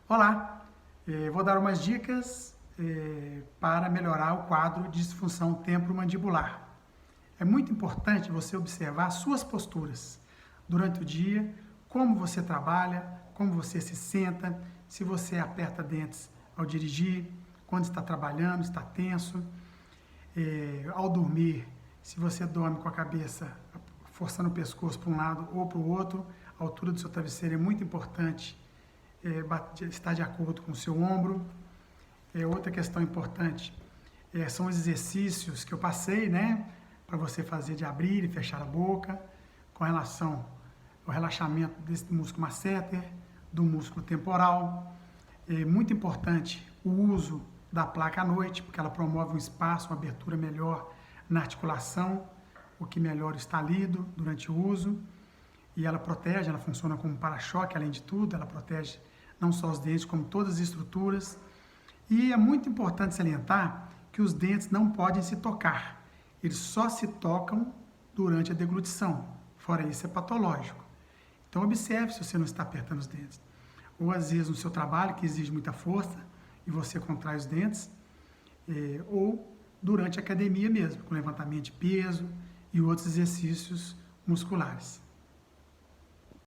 Olá, vou dar umas dicas para melhorar o quadro de disfunção temporomandibular. É muito importante você observar suas posturas durante o dia, como você trabalha, como você se senta, se você aperta dentes ao dirigir, quando está trabalhando, está tenso, ao dormir, se você dorme com a cabeça forçando o pescoço para um lado ou para o outro, a altura do seu travesseiro é muito importante, estar de acordo com o seu ombro. Outra questão importante são os exercícios que eu passei, para você fazer de abrir e fechar a boca, com relação ao relaxamento desse músculo masseter, do músculo temporal. É muito importante o uso da placa à noite, porque ela promove um espaço, uma abertura melhor na articulação, o que melhora o estalido durante o uso. E ela protege, ela funciona como para-choque, além de tudo, ela protege não só os dentes, como todas as estruturas. E é muito importante salientar que os dentes não podem se tocar. Eles só se tocam durante a deglutição. Fora isso, é patológico. Então, observe se você não está apertando os dentes. Ou, às vezes, no seu trabalho, que exige muita força, e você contrai os dentes, ou durante a academia mesmo, com levantamento de peso e outros exercícios musculares.